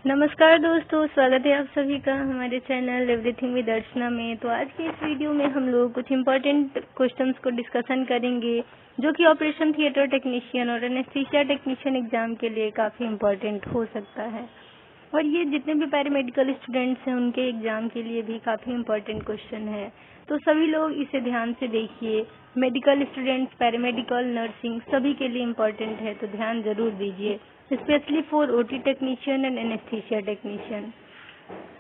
नमस्कार दोस्तों, स्वागत है आप सभी का हमारे चैनल एवरीथिंग विद अर्चना में। तो आज की इस वीडियो में हम लोग कुछ इम्पोर्टेंट क्वेश्चंस को डिस्कशन करेंगे जो कि ऑपरेशन थिएटर टेक्नीशियन और एनेस्थीसिया टेक्नीशियन एग्जाम के लिए काफ़ी इम्पोर्टेंट हो सकता है। और ये जितने भी पैरामेडिकल स्टूडेंट्स हैं उनके एग्जाम के लिए भी काफ़ी इम्पोर्टेंट क्वेश्चन है। तो सभी लोग इसे ध्यान से देखिए। मेडिकल स्टूडेंट्स, पैरामेडिकल, नर्सिंग सभी के लिए इम्पोर्टेंट है, तो ध्यान जरूर दीजिए, specially for OT technician and anaesthesia technician.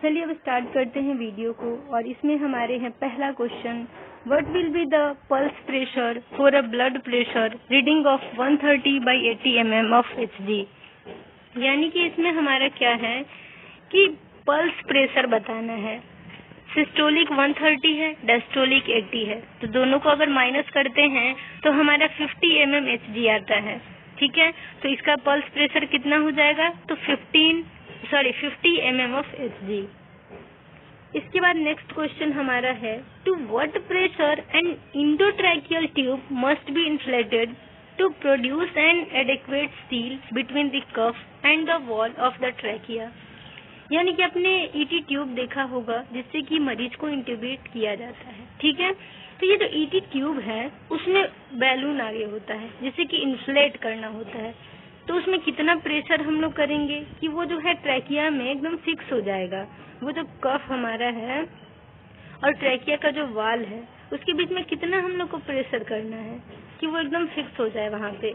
चलिए अब स्टार्ट करते हैं वीडियो को। और इसमें हमारे हैं पहला question, what will be the pulse pressure for a blood pressure reading of 130/80 mm of Hg. यानी कि इसमें हमारा क्या है कि पल्स प्रेशर बताना है। सिस्टोलिक 130 है, डायस्टोलिक 80 है, तो दोनों को अगर माइनस करते हैं तो हमारा 50 mm एचजी आता है। ठीक है, तो इसका पल्स प्रेशर कितना हो जाएगा, तो 50 mm ऑफ एचजी। इसके बाद नेक्स्ट क्वेश्चन हमारा है, to what pressure an endotracheal tube must be inflated to produce an adequate seal between the cuff and the wall of the trachea. यानी कि आपने ईटी ट्यूब देखा होगा जिससे कि मरीज को इंट्यूबेट किया जाता है। ठीक है, तो ये जो ईटी ट्यूब है उसमें बैलून आगे होता है जिससे कि इन्फ्लेट करना होता है। तो उसमें कितना प्रेशर हम लोग करेंगे कि वो जो है ट्रैकिया में एकदम फिक्स हो जाएगा। वो जो कफ हमारा है और ट्रैकिया का जो वाल है उसके बीच में कितना हम लोग को प्रेशर करना है कि वो एकदम फिक्स हो जाए वहाँ पे।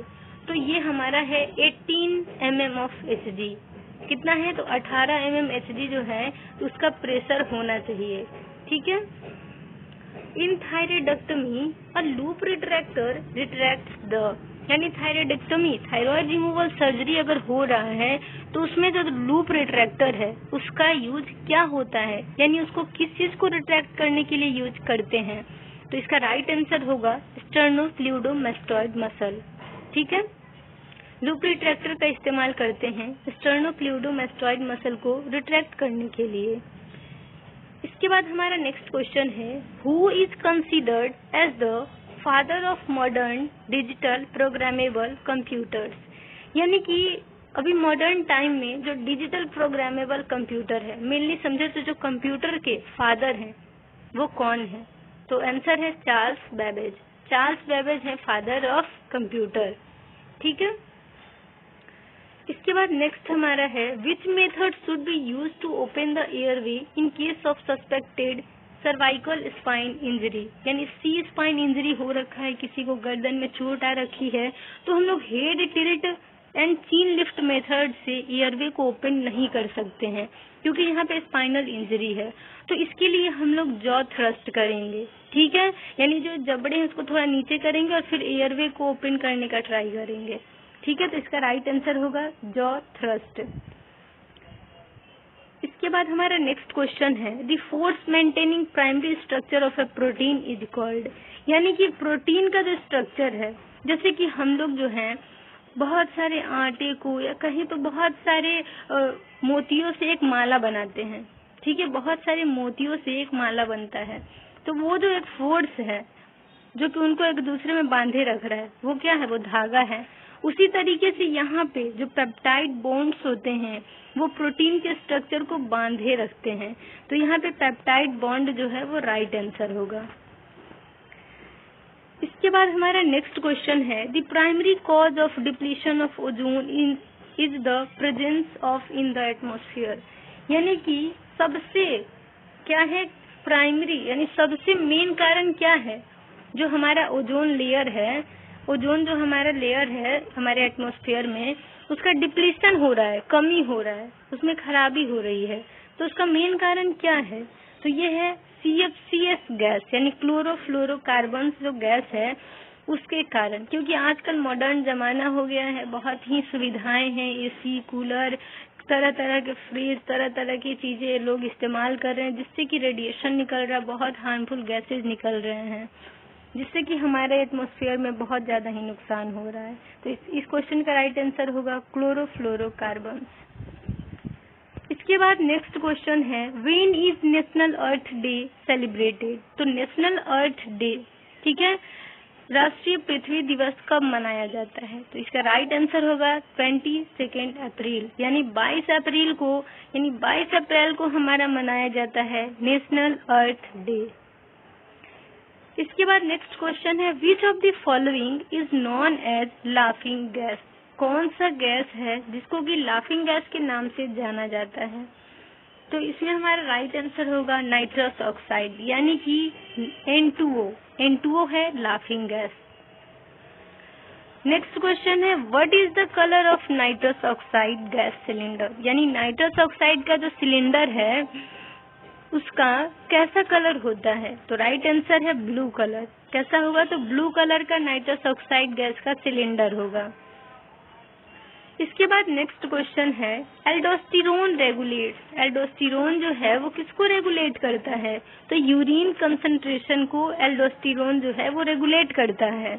तो ये हमारा है 18 mm ऑफ एचजी। कितना है, तो 18 mm एचजी जो है तो उसका प्रेशर होना चाहिए। ठीक है, in thyroidectomy a loop retractor retracts the, यानी थायराइडेक्टमी थायराइड रिमूवल सर्जरी अगर हो रहा है तो उसमें जो लूप रिट्रैक्टर है उसका यूज क्या होता है, यानी उसको किस चीज को रिट्रैक्ट करने के लिए यूज करते हैं। तो इसका राइट आंसर होगा स्टर्नोक्लियोडोमास्टॉइड मसल। ठीक है, लूप रिट्रैक्टर का इस्तेमाल करते हैं स्टर्नोक्लियोडोमास्टॉइड मसल को रिट्रैक्ट करने के लिए। इसके बाद हमारा नेक्स्ट क्वेश्चन है, who is considered as the father of modern digital programmable computers. यानी कि अभी मॉडर्न टाइम में जो डिजिटल प्रोग्रामेबल कंप्यूटर है, मेनली समझे तो जो कंप्यूटर के फादर हैं वो कौन है, तो आंसर है चार्ल्स बेबेज। चार्ल्स बेबेज है फादर ऑफ कंप्यूटर। ठीक है, इसके बाद नेक्स्ट हमारा है, which method should be use to open the airway in case of suspected cervical spine injury. यानी सी स्पाइन इंजरी हो रखा है, किसी को गर्दन में चोट आ रखी है, तो हम लोग हेड टिल्ट एंड चीन लिफ्ट मेथड से एयरवे को ओपन नहीं कर सकते हैं क्योंकि यहाँ पे स्पाइनल इंजरी है। तो इसके लिए हम लोग जॉ थ्रस्ट करेंगे। ठीक है, यानी जो जबड़े हैं उसको थोड़ा नीचे करेंगे और फिर एयरवे को ओपन करने का ट्राई करेंगे। ठीक है, तो इसका राइट आंसर होगा जॉ थ्रस्ट। इसके बाद हमारा नेक्स्ट क्वेश्चन है, the force maintaining primary structure of A protein is called. यानी कि प्रोटीन का जो स्ट्रक्चर है, जैसे कि हम लोग जो है बहुत सारे आटे को या कहीं तो बहुत सारे मोतियों से एक माला बनाते हैं। ठीक है, बहुत सारे मोतियों से एक माला बनता है, तो वो जो एक फोर्स है जो कि उनको एक दूसरे में बांधे रख रहा है वो क्या है, वो धागा है। उसी तरीके से यहाँ पे जो पेप्टाइड बॉन्ड्स होते हैं वो प्रोटीन के स्ट्रक्चर को बांधे रखते हैं। तो यहाँ पे पेप्टाइड बॉन्ड जो है वो राइट आंसर होगा। इसके बाद हमारा नेक्स्ट क्वेश्चन है, the primary cause of depletion of ozone is the presence of in the atmosphere. यानी कि सबसे क्या है, प्राइमरी यानी सबसे मेन कारण क्या है, जो हमारा ओजोन लेयर है, ओजोन जो हमारा लेयर है हमारे एटमॉस्फेयर में उसका डिप्लीशन हो रहा है, कमी हो रहा है, उसमें खराबी हो रही है। तो उसका मेन कारण क्या है, तो ये है CFCS गैस, यानी क्लोरोफ्लोरोकार्बन जो गैस है उसके कारण। क्योंकि आजकल मॉडर्न जमाना हो गया है, बहुत ही सुविधाएं हैं, एसी, कूलर, तरह तरह के फ्रिज, तरह तरह की चीजें लोग इस्तेमाल कर रहे हैं जिससे कि रेडिएशन निकल रहा है, बहुत हार्मफुल गैसेज निकल रहे हैं जिससे कि हमारे एटमॉस्फेयर में बहुत ज्यादा ही नुकसान हो रहा है। तो इस क्वेश्चन का राइट आंसर होगा क्लोरोफ्लोरोकार्बन। इसके बाद नेक्स्ट क्वेश्चन है, when is national earth day celebrated. तो नेशनल अर्थ डे, ठीक है, राष्ट्रीय पृथ्वी दिवस कब मनाया जाता है? तो इसका राइट आंसर होगा 22 अप्रैल, यानी 22 अप्रैल को, यानी 22 अप्रैल को हमारा मनाया जाता है नेशनल अर्थ डे। इसके बाद नेक्स्ट क्वेश्चन है, which of the following is known as laughing gas? कौन सा गैस है जिसको कि लाफिंग गैस के नाम से जाना जाता है? तो इसमें हमारा राइट आंसर होगा नाइट्रस ऑक्साइड, यानी कि N2O। N2O है लाफिंग गैस। नेक्स्ट क्वेश्चन है, what is the colour of nitrous oxide gas cylinder? यानी नाइट्रस ऑक्साइड का जो सिलेंडर है उसका कैसा कलर होता है? तो राइट आंसर है ब्लू कलर। कैसा होगा? तो ब्लू कलर का नाइट्रस ऑक्साइड गैस का सिलेंडर होगा। इसके बाद नेक्स्ट क्वेश्चन है, एल्डोस्टेरोन रेगुलेट्स। एल्डोस्टेरोन जो है वो किसको रेगुलेट करता है? तो यूरिन कंसंट्रेशन को एल्डोस्टेरोन जो है वो रेगुलेट करता है।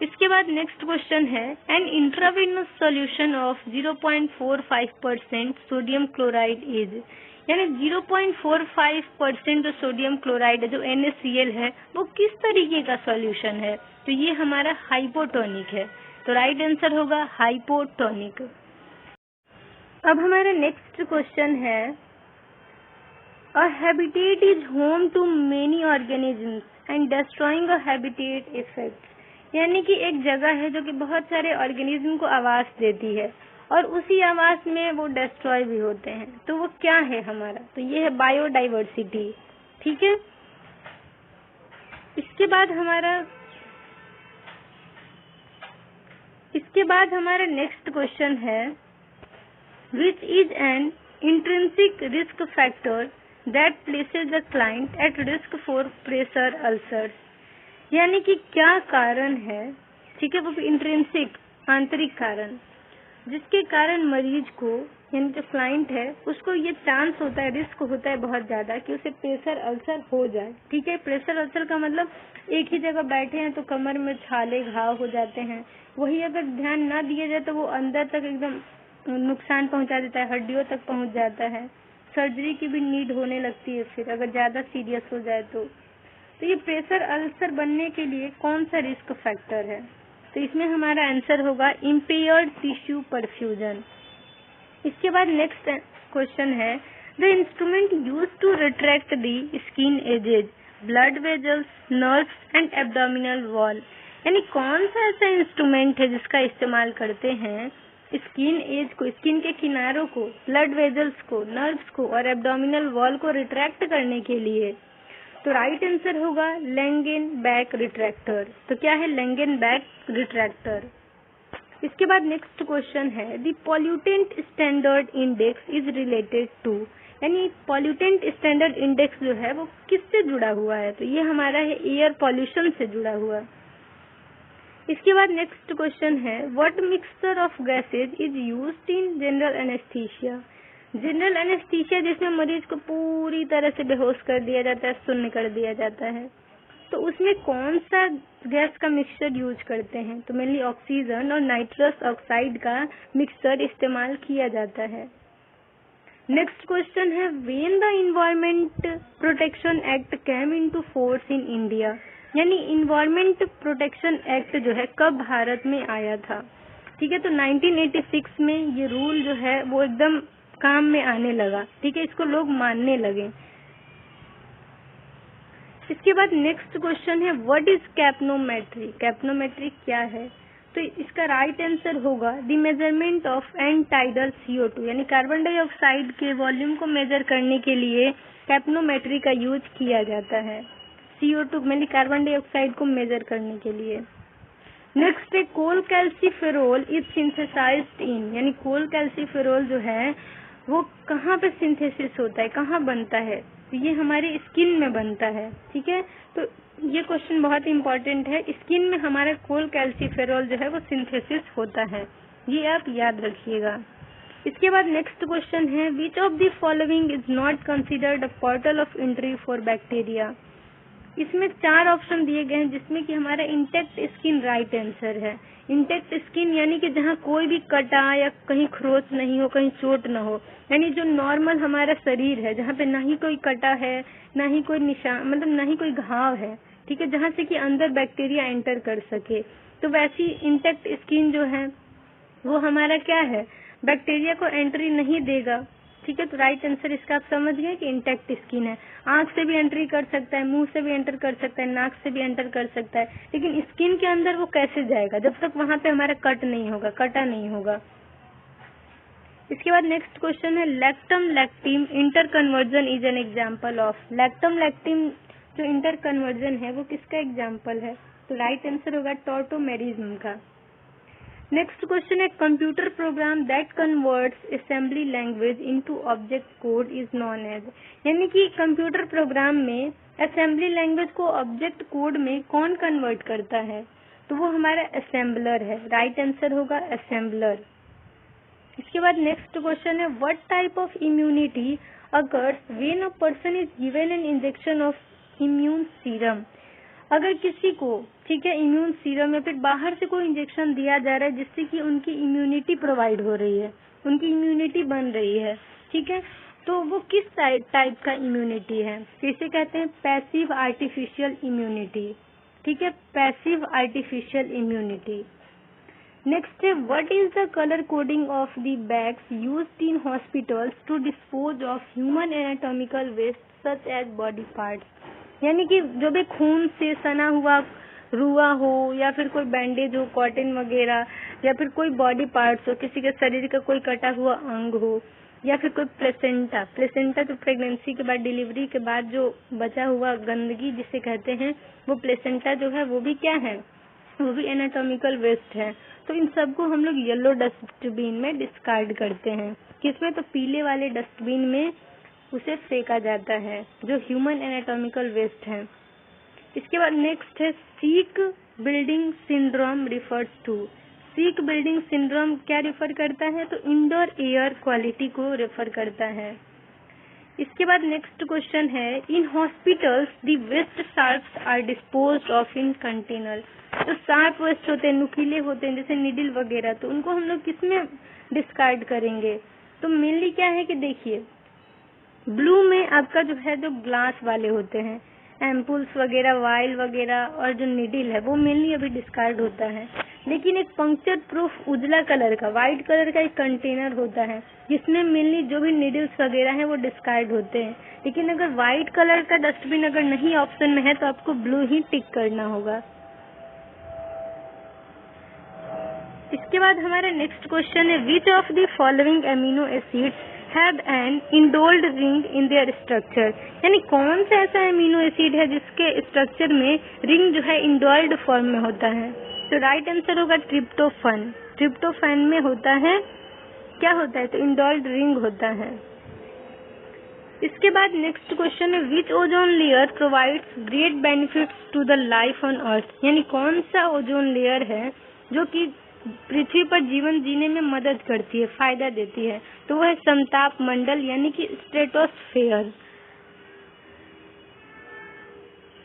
इसके बाद नेक्स्ट क्वेश्चन है, an intravenous solution of 0.45% sodium chloride is. यानी 0.45% जो सोडियम क्लोराइड है, जो NaCl है, वो किस तरीके का सॉल्यूशन है? तो ये हमारा हाइपोटोनिक है। तो राइट आंसर होगा हाइपोटोनिक। अब हमारा नेक्स्ट क्वेश्चन है, a habitat is home to many organisms and destroying a habitat effect. यानी कि एक जगह है जो कि बहुत सारे ऑर्गेनिज्म को आवास देती है और उसी आवास में वो डिस्ट्रॉय भी होते हैं। तो वो क्या है हमारा? तो ये है बायोडाइवर्सिटी। ठीक है। इसके बाद हमारा नेक्स्ट क्वेश्चन है, which is an intrinsic risk factor that places the client at risk for pressure ulcers. यानी कि क्या कारण है, ठीक है, वो भी इंट्रिंसिक, आंतरिक कारण, जिसके कारण मरीज को, यानी जो क्लाइंट है उसको ये चांस होता है, रिस्क होता है बहुत ज्यादा कि उसे प्रेशर अल्सर हो जाए। ठीक है। प्रेशर अल्सर का मतलब एक ही जगह बैठे हैं तो कमर में छाले, घाव हो जाते हैं। वही अगर ध्यान ना दिया जाए तो वो अंदर तक एकदम नुकसान पहुंचा देता है, हड्डियों तक पहुंच जाता है। सर्जरी की भी नीड होने लगती है फिर, अगर ज्यादा सीरियस हो जाए तो ये प्रेशर अल्सर बनने के लिए कौन सा रिस्क फैक्टर है? तो इसमें हमारा आंसर होगा इम्पेयर्ड टिश्यू परफ्यूजन। इसके बाद नेक्स्ट क्वेश्चन है, the instrument use to retract the skin edges, blood vessels, nerves and abdominal wall. यानी कौन सा ऐसा इंस्ट्रूमेंट है जिसका इस्तेमाल करते हैं स्किन एज को, स्किन के किनारों को, ब्लड वेजल्स को, नर्व्स को और एब्डोमिनल वॉल को रिट्रैक्ट करने के लिए? तो राइट आंसर होगा लैंगेनबैक रिट्रैक्टर। तो क्या है लैंगेनबैक रिट्रैक्टर? इसके बाद नेक्स्ट क्वेश्चन है, the pollutant standard index is related to. यानी पॉल्यूटेंट स्टैंडर्ड इंडेक्स जो है वो किससे जुड़ा हुआ है? तो ये हमारा है एयर पॉल्यूशन से जुड़ा हुआ। इसके बाद नेक्स्ट क्वेश्चन है, what mixture of gases is used in general anaesthesia. General anaesthesia जिसमें मरीज को पूरी तरह से बेहोश कर दिया जाता है, सुन्न कर दिया जाता है, तो उसमें कौन सा गैस का मिक्सचर यूज करते हैं? तो मेनली ऑक्सीजन और नाइट्रस ऑक्साइड का मिक्सचर इस्तेमाल किया जाता है। नेक्स्ट क्वेश्चन है, when the environment protection act came into force in India. यानी एनवायरमेंट प्रोटेक्शन एक्ट जो है कब भारत में आया था? ठीक है। तो 1986 में ये रूल जो है वो एकदम काम में आने लगा। ठीक है। इसको लोग मानने लगे। इसके बाद नेक्स्ट क्वेश्चन है, व्हाट इज कैप्नोमेट्री। कैप्नोमेट्री क्या है? तो इसका राइट आंसर होगा the measurement of end tidal CO2। यानी कार्बन डाइऑक्साइड के वॉल्यूम को मेजर करने के लिए कैप्नोमेट्री का यूज किया जाता है। CO2 यानी कार्बन डाइऑक्साइड को मेजर करने के लिए। नेक्स्ट है, कोल कैल्सीफेरोल इज सिंथेसाइज्ड इन। यानी कोल कैल्सीफेरोल जो है वो कहाँ पे सिंथेसिस होता है, कहाँ बनता है? तो ये हमारी स्किन में बनता है। ठीक है। तो ये क्वेश्चन बहुत इंपॉर्टेंट है। स्किन में हमारा कोल कैल्सीफेरोल जो है वो सिंथेसिस होता है, ये आप याद रखिएगा। इसके बाद नेक्स्ट क्वेश्चन है, which of the following is not considered a portal of entry for bacteria. इसमें 4 ऑप्शन दिए गए हैं जिसमें कि हमारा इंटेक्ट स्किन राइट आंसर है। इंटेक्ट स्किन यानी कि जहाँ कोई भी कटा या कहीं खरोच नहीं हो, कहीं चोट न हो, यानी जो नॉर्मल हमारा शरीर है जहाँ पे ना ही कोई कटा है, ना ही कोई निशान, मतलब ना ही कोई घाव है, ठीक है, जहाँ से कि अंदर बैक्टीरिया एंटर कर सके। तो वैसी इंटेक्ट स्किन जो है वो हमारा क्या है, बैक्टीरिया को एंट्री नहीं देगा। ठीक है, तो राइट आंसर इसका आप समझ गए कि इंटेक्ट स्किन है। आंख से भी एंट्री कर सकता है, मुंह से भी एंटर कर सकता है, नाक से भी एंटर कर सकता है, लेकिन स्किन के अंदर वो कैसे जाएगा जब तक वहां पे हमारा कटा नहीं होगा। इसके बाद नेक्स्ट क्वेश्चन है lactam lactim interconversion is an example of. Lactam lactim जो इंटर कन्वर्जन है वो किसका एग्जाम्पल है, तो राइट आंसर होगा टॉटोमेरिज्म का। नेक्स्ट क्वेश्चन है computer program that converts assembly language into object code is known as. यानी कि कंप्यूटर प्रोग्राम में असेंबली लैंग्वेज को ऑब्जेक्ट कोड में कौन कन्वर्ट करता है, तो वो हमारा असेंबलर है। राइट आंसर होगा असेंबलर। इसके बाद नेक्स्ट क्वेश्चन है what type of immunity occurs when a person is given an injection of immune serum. अगर किसी को, ठीक है, इम्यून सीरम या फिर बाहर से कोई इंजेक्शन दिया जा रहा है जिससे कि उनकी इम्यूनिटी प्रोवाइड हो रही है, उनकी इम्यूनिटी बन रही है, ठीक है, तो वो किस टाइप का इम्यूनिटी है, इसे कहते हैं पैसिव आर्टिफिशियल इम्यूनिटी। ठीक है, पैसिव आर्टिफिशियल इम्यूनिटी। नेक्स्ट है what is the colour coding of the bags used in hospitals to dispose of human anatomical waste such as body parts. यानी कि जो भी खून से सना हुआ रुआ हो या फिर कोई बैंडेज हो, कॉटन वगैरह, या फिर कोई बॉडी पार्ट्स हो, किसी के शरीर का कोई कटा हुआ अंग हो, या फिर कोई प्लेसेंटा जो प्रेगनेंसी के बाद, डिलीवरी के बाद जो बचा हुआ गंदगी जिसे कहते हैं, वो प्लेसेंटा जो है वो भी क्या है, वो भी एनाटॉमिकल वेस्ट है। तो इन सबको हम लोग येलो डस्टबिन में डिस्कार्ड करते हैं। किसमें, तो पीले वाले डस्टबिन में उसे फेंका जाता है जो ह्यूमन एनाटॉमिकल वेस्ट है। इसके बाद नेक्स्ट है sick building syndrome refers to. Sick building syndrome क्या रिफर करता है, तो इंडोर एयर क्वालिटी को रेफर करता है। इसके बाद नेक्स्ट क्वेश्चन है in hospitals the waste sharps are disposed of in container. तो शार्प वेस्ट होते हैं, नुकीले होते हैं, जैसे निडल वगैरह, तो उनको हम लोग किसमें डिस्कार्ड करेंगे, तो मेनली क्या है कि देखिए ब्लू में आपका जो है जो ग्लास वाले होते हैं, एम्पुल्स वगैरह, वाइल वगैरह, और जो निडल है वो मेनली अभी डिस्कार्ड होता है। लेकिन एक पंक्चर प्रूफ उजला कलर का, व्हाइट कलर का एक कंटेनर होता है जिसमें मेनली जो भी निडल्स वगैरह हैं वो डिस्कार्ड होते हैं। लेकिन अगर व्हाइट कलर का डस्टबिन अगर नहीं ऑप्शन में है तो आपको ब्लू ही टिक करना होगा। इसके बाद हमारा नेक्स्ट क्वेश्चन है which of the following amino acids have an indole ring in their structure. यानी कौन सा ऐसा एमिनो एसिड है जिसके स्ट्रक्चर में रिंग जो है इंडोल्ड फॉर्म में होता है, तो राइट आंसर होगा ट्रिप्टोफैन। ट्रिप्टोफैन में होता है, क्या होता है, तो इंडोल्ड रिंग होता है। इसके बाद नेक्स्ट क्वेश्चन है which ozone layer provides great benefits to the life on earth. यानी कौन सा ओजोन लेयर है जो कि पृथ्वी पर जीवन जीने में मदद करती है, फायदा देती है, तो वो है समताप मंडल यानी कि स्ट्रेटोस्फेयर।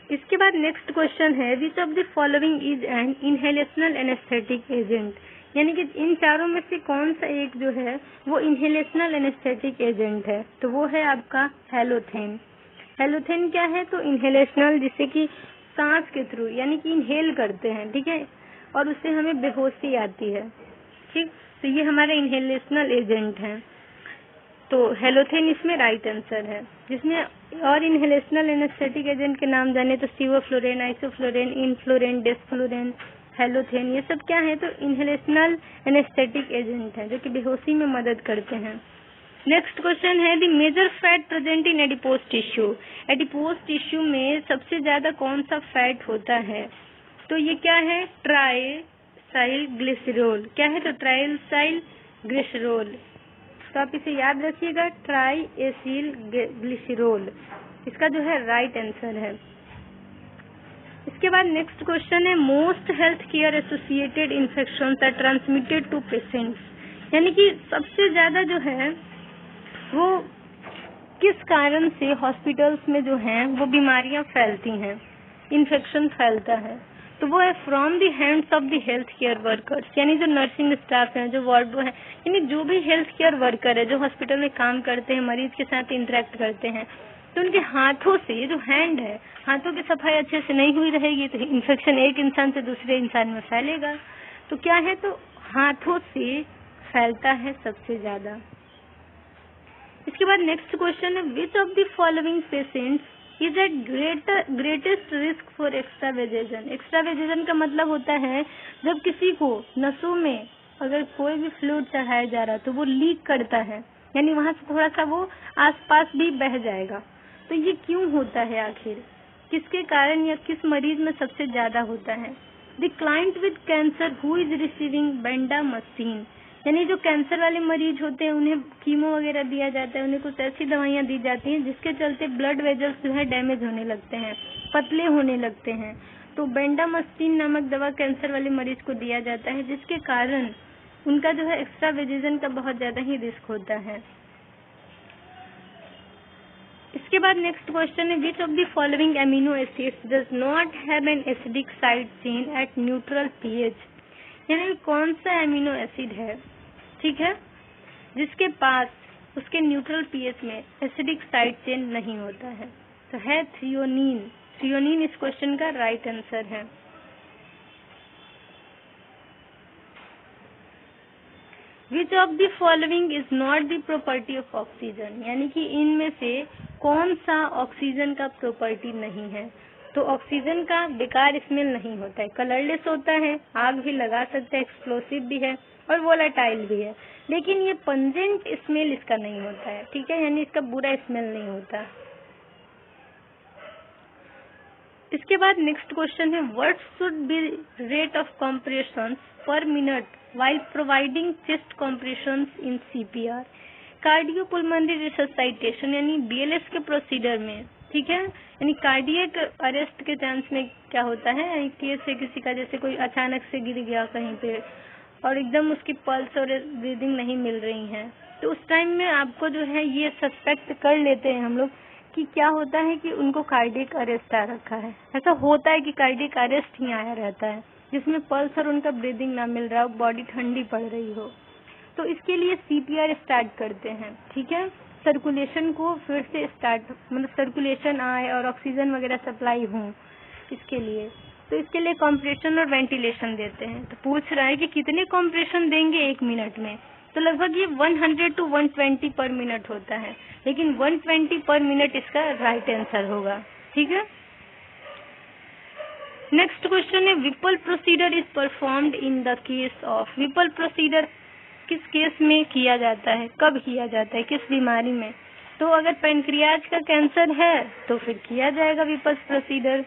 इसके बाद नेक्स्ट क्वेश्चन है which of the following is an inhalational anaesthetic agent. यानी कि इन चारों में से कौन सा एक जो है वो इनहेलेशनल एनेस्थेटिक एजेंट है, तो वो है आपका हेलोथेन। हेलोथेन क्या है, तो इनहेलेशनल, जिससे कि सांस के थ्रू यानी कि इनहेल करते हैं, ठीक है, और उससे हमें बेहोशी आती है। ठीक, तो ये हमारा इनहेलेशनल एजेंट है, तो हेलोथेन इसमें राइट आंसर है। जिसमें और इनहेलेशनल एनेस्थेटिक एजेंट के नाम जाने तो सिवोफ्लोरेन, आइसोफ्लोरेन, इनफ्लोरेन, डेस्फ्लोरेन, हेलोथेन, ये सब क्या है, तो इनहेलेशनल एनेस्थेटिक एजेंट है जो कि बेहोशी में मदद करते हैं। नेक्स्ट क्वेश्चन है the major fat present in adipose tissue. Adipose tissue में सबसे ज्यादा कौन सा फैट होता है, तो ये क्या है, ट्राइसाइल ग्लिसरॉल। क्या है, तो ट्राइसाइल ग्लिसरॉल, तो आप इसे याद रखिएगा, ट्राइएसिल ग्लिसरॉल इसका जो है राइट आंसर है। इसके बाद नेक्स्ट क्वेश्चन है most health care associated infections are transmitted to patients. यानी कि सबसे ज्यादा जो है वो किस कारण से हॉस्पिटल्स में जो हैं वो बीमारियां फैलती हैं, इन्फेक्शन फैलता है, तो वो है from the hands of the health care workers. यानी जो नर्सिंग स्टाफ है, जो वार्ड बॉय है, यानी जो भी हेल्थ केयर वर्कर है जो हॉस्पिटल में काम करते हैं, मरीज के साथ इंटरेक्ट करते हैं, तो उनके हाथों से, जो हैंड है, हाथों की सफाई अच्छे से नहीं हुई रहेगी तो इन्फेक्शन एक इंसान से दूसरे इंसान में फैलेगा। तो क्या है, तो हाथों से फैलता है सबसे ज्यादा। इसके बाद नेक्स्ट क्वेश्चन है, which of the following patients is at greatest risk for extravasation. Extravasation का मतलब होता है जब किसी को नसों में अगर कोई भी फ्लूइड चढ़ाया जा रहा है तो वो लीक करता है, यानी वहां से थोड़ा सा वो आसपास भी बह जाएगा। तो ये क्यों होता है आखिर, किसके कारण या किस मरीज में सबसे ज्यादा होता है? The client with cancer who is receiving bendamustine, यानी जो कैंसर वाले मरीज होते हैं उन्हें कीमो वगैरह दिया जाता है, उन्हें कुछ ऐसी दवाइयां दी जाती हैं जिसके चलते ब्लड वेजल्स जो है डैमेज होने लगते हैं, पतले होने लगते हैं। तो बेंडामास्टीन नामक दवा कैंसर वाले मरीज को दिया जाता है, जिसके कारण उनका जो है एक्स्ट्रावेजेशन का बहुत ज्यादा ही रिस्क होता है। इसके बाद नेक्स्ट क्वेश्चन है, which of the following amino acids does not have an acidic side chain at neutral pH, यानी कौन सा एमिनो एसिड है, ठीक है, जिसके पास उसके न्यूट्रल पीएच में एसिडिक साइड चेन नहीं होता है? तो है थ्रियोनीन। थ्रियोनीन इस क्वेश्चन का राइट आंसर है। Which of the following is not the property of oxygen, यानी कि इनमें से कौन सा ऑक्सीजन का प्रॉपर्टी नहीं है? तो ऑक्सीजन का बेकार स्मेल नहीं होता है, कलरलेस होता है, आग भी लगा सकता है, एक्सप्लोसिव भी है और वोलाटाइल भी है, लेकिन ये पंजेंट स्मेल इसका नहीं होता है, ठीक है, यानी इसका बुरा स्मेल नहीं होता। इसके बाद नेक्स्ट क्वेश्चन है, what should be rate of compressions पर minute while providing chest compressions in CPR, कार्डियोपुल्मोनरी रिससाइटेशन यानी BLS के प्रोसीजर में, ठीक है, यानी कार्डियक अरेस्ट के चांस में क्या होता है कि से किसी का जैसे कोई अचानक से गिर गया कहीं पे और एकदम उसकी पल्स और ब्रीदिंग नहीं मिल रही है, तो उस टाइम में आपको जो है ये सस्पेक्ट कर लेते हैं हम लोग कि क्या होता है कि उनको कार्डियक अरेस्ट आ रखा है। ऐसा होता है कि कार्डियक अरेस्ट ही आया रहता है जिसमें पल्स और उनका ब्रीदिंग ना मिल रहा हो, बॉडी ठंडी पड़ रही हो, तो इसके लिए CPR स्टार्ट करते हैं, ठीक है, सर्कुलेशन को फिर से स्टार्ट, मतलब सर्कुलेशन आए और ऑक्सीजन वगैरह सप्लाई हो इसके लिए, तो इसके लिए कॉम्प्रेशन और वेंटिलेशन देते हैं। तो पूछ रहा है कि कितने कॉम्प्रेशन देंगे 1 मिनट में, तो लगभग ये 100 to 120 पर मिनट होता है, लेकिन 120 पर मिनट इसका राइट आंसर होगा, ठीक है। नेक्स्ट क्वेश्चन है, Vipul procedure is performed in the case of, Vipul procedure किस केस में किया जाता है, कब किया जाता है, किस बीमारी में? तो अगर पेनक्रियाज का कैंसर है तो फिर किया जाएगा विपल प्रोसीजर।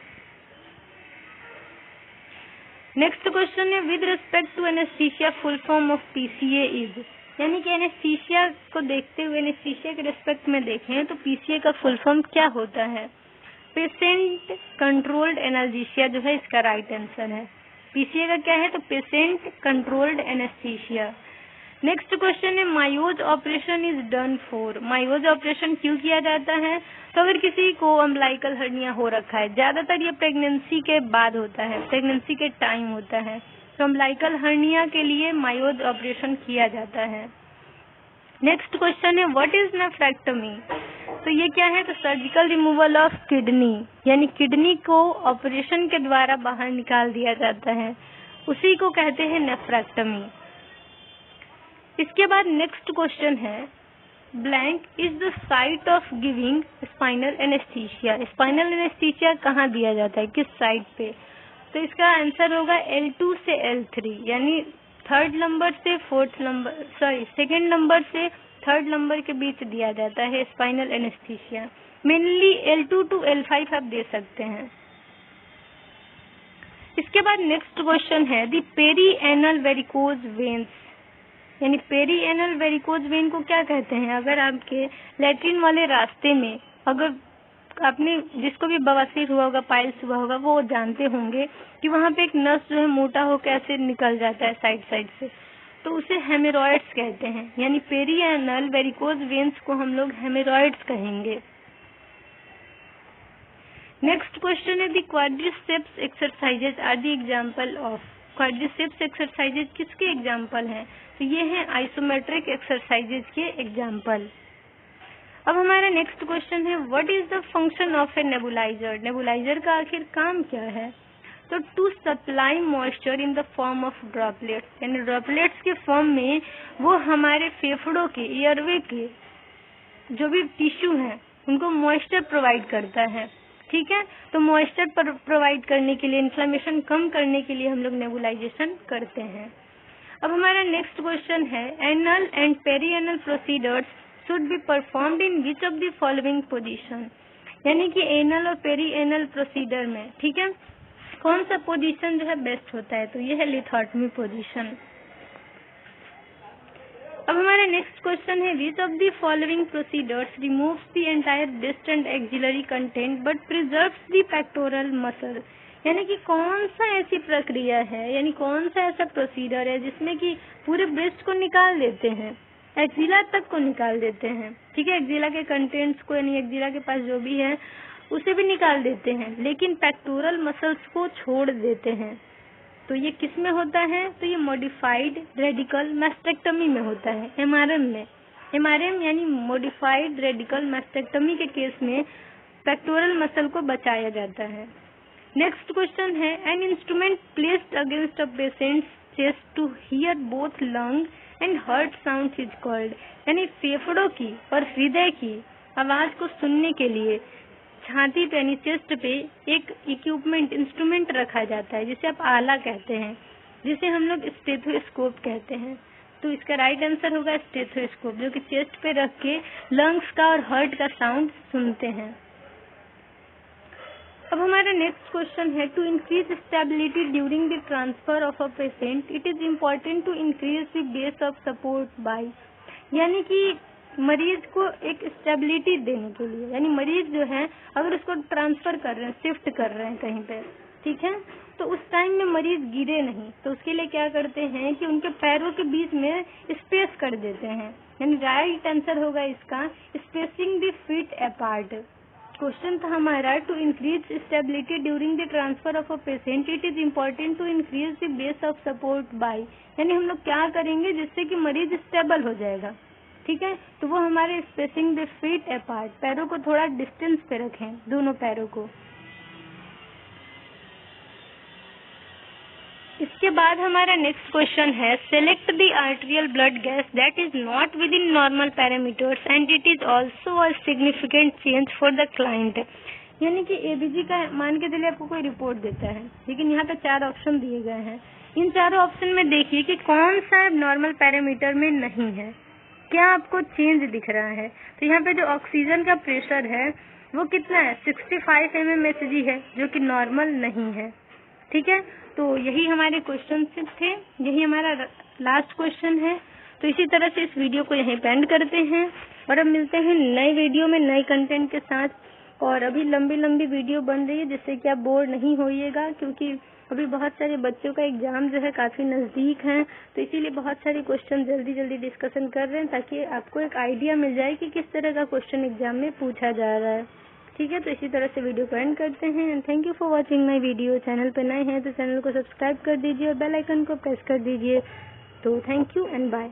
नेक्स्ट क्वेश्चन है, with respect to anaesthesia full form of PCA is, यानी कि एनेस्थीसिया को देखते हुए, एनेस्थीसिया के रिस्पेक्ट में देखें तो PCA का फुल फॉर्म क्या होता है? पेशेंट कंट्रोल्ड एनाल्जेसिया जो है इसका राइट आंसर है। PCA का क्या है? तो patient controlled anaesthesia. Next question है, myose operation is done for, myose operation क्यों किया जाता है? तो अगर किसी को अम्बिलिकल हर्निया हो रखा है, ज्यादातर ये प्रेगनेंसी के बाद होता है, प्रेगनेंसी के टाइम होता है, तो अम्बिलिकल हर्निया के लिए मायोज ऑपरेशन किया जाता है। नेक्स्ट क्वेश्चन है, व्हाट इज नेफ्रेक्टमी? तो ये क्या है? तो सर्जिकल रिमूवल ऑफ किडनी, यानी किडनी को ऑपरेशन के द्वारा बाहर निकाल दिया जाता है, उसी को कहते हैं नेफ्रेक्टमी। इसके बाद नेक्स्ट क्वेश्चन है, blank is the site of giving spinal anaesthesia, spinal anaesthesia कहाँ दिया जाता है, किस साइट पे? तो इसका आंसर होगा L2 से L3, यानी थर्ड नंबर से fourth number, sorry second number से थर्ड नंबर के बीच दिया जाता है spinal anaesthesia. Mainly L2 to L5 आप दे सकते हैं। इसके बाद नेक्स्ट क्वेश्चन है, द पेरीएनल वेरिकोज वेन्स, यानी पेरीएनल वेरिकोज वेन को क्या कहते हैं? अगर आपके लैट्रिन वाले रास्ते में, अगर आपने जिसको भी बवासीर हुआ होगा, पाइल्स हुआ होगा, वो जानते होंगे कि वहाँ पे एक नस जो है मोटा हो कैसे निकल जाता है साइड साइड से, तो उसे हेमोरॉइड्स कहते हैं, यानी पेरीएनल वेरिकोज वेन्स को हम लोग हेमोरॉइड्स कहेंगे। नेक्स्ट क्वेश्चन है, the quadriceps exercises are the example of, quadriceps exercises किसके एग्जाम्पल हैं? तो ये हैं आइसोमेट्रिक एक्सरसाइजेज के एग्जाम्पल। अब हमारा नेक्स्ट क्वेश्चन है, what is the function of a nebulizer. Nebulizer का आखिर काम क्या है? तो to supply moisture in the form of droplets, यानी ड्रॉपलेट्स के फॉर्म में वो हमारे फेफड़ों के, एयरवे के जो भी टिश्यू हैं उनको मॉइस्चर प्रोवाइड करता है। ठीक है, तो मॉइस्चर प्रोवाइड करने के लिए, इन्फ्लेमेशन कम करने के लिए हम लोग नेबुलाइजेशन करते हैं। अब हमारा नेक्स्ट क्वेश्चन है, anal and perianal procedures should be performed in which of the following position, यानी कि एनल और पेरिएनल प्रोसीजर में, ठीक है, कौन सा पोजीशन जो है बेस्ट होता है? तो ये है लिथोटमी पोजीशन। अब हमारा नेक्स्ट क्वेश्चन है, which of the following procedures removes the entire breast and axillary content but preserves the pectoral muscle, यानी कि कौन सा ऐसी प्रक्रिया है, यानी कौन सा ऐसा प्रोसीजर है जिसमें कि पूरे ब्रेस्ट को निकाल देते हैं, एक्सिला तक को निकाल देते हैं। ठीक है, एक्सिला के कंटेंट्स को, यानी एक्सिला के पास जो भी है उसे भी निकाल देते हैं, लेकिन पेक्टोरल मसल्स को छोड़ देते हैं। तो ये किस में होता है? तो ये मॉडिफाइड रेडिकल मैस्टेक्टमी में होता है, एमआरएम में। एमआरएम यानी मॉडिफाइड रेडिकल मैस्टेक्टमी के केस में पेक्टोरल मसल को बचाया जाता है। नेक्स्ट क्वेश्चन है, an instrument placed against a patient's chest to hear both lung and heart sound is called, यानी फेफड़ों की और हृदय की आवाज को सुनने के लिए छाती पे यानी चेस्ट पे एक इक्विपमेंट, इंस्ट्रूमेंट रखा जाता है जिसे आप आला कहते हैं, जिसे हम लोग स्टेथोस्कोप कहते हैं। तो इसका राइट आंसर होगा स्टेथोस्कोप, जो कि चेस्ट पे रख के लंग्स का और हार्ट का साउंड सुनते हैं। अब हमारा नेक्स्ट क्वेश्चन है, to increase stability during the transfer of a patient it is important to increase the base of support by, यानी कि मरीज को एक स्टेबिलिटी देने के लिए, यानी मरीज जो है अगर उसको ट्रांसफर कर रहे हैं, शिफ्ट कर रहे हैं कहीं पे, ठीक है, तो उस टाइम में मरीज गिरे नहीं, तो उसके लिए क्या करते हैं कि उनके पैरों के बीच में स्पेस कर देते हैं, यानी राइट आंसर होगा इसका spacing the feet apart. Question था हमारा, to increase stability during the transfer of a patient it is important to increase the base of support by, यानी हम लोग क्या करेंगे जिससे कि मरीज स्टेबल हो जाएगा। ठीक है, तो वो हमारे स्पेसिंग द फीट अपार्ट, पैरों को थोड़ा डिस्टेंस पे रखें, दोनों पैरों को। इसके बाद हमारा नेक्स्ट क्वेश्चन है, select the arterial blood gas that is not with in normal parameters and it is also a significant change for the client, यानी कि एबीजी का मान के चलिए आपको कोई रिपोर्ट देता है, लेकिन यहाँ पे 4 ऑप्शन दिए गए हैं। इन चारों ऑप्शन में देखिए कि कौन सा नॉर्मल पैरामीटर में नहीं है, क्या आपको चेंज दिख रहा है। तो यहाँ पे जो ऑक्सीजन का प्रेशर है वो कितना है, 65 mmHg है, जो कि नॉर्मल नहीं है। ठीक है, तो यही हमारे क्वेश्चन थे, यही हमारा लास्ट क्वेश्चन है। तो इसी तरह से इस वीडियो को यहीं पे एंड करते हैं और अब मिलते हैं नए वीडियो में नए कंटेंट के साथ। और अभी लंबी लंबी वीडियो बन रही है जिससे कि आप बोर नहीं होइएगा, क्योंकि अभी बहुत सारे बच्चों का एग्जाम जो है काफी नजदीक है, तो इसीलिए बहुत सारे क्वेश्चन जल्दी जल्दी डिस्कशन कर रहे हैं ताकि आपको एक आइडिया मिल जाए कि किस तरह का क्वेश्चन एग्जाम में पूछा जा रहा है। ठीक है, तो इसी तरह से वीडियो को एंड करते हैं and thank you for watching my video. Channel पर नए हैं तो चैनल को सब्सक्राइब कर दीजिए और बेल आइकन को प्रेस कर दीजिए। तो थैंक यू एंड बाय।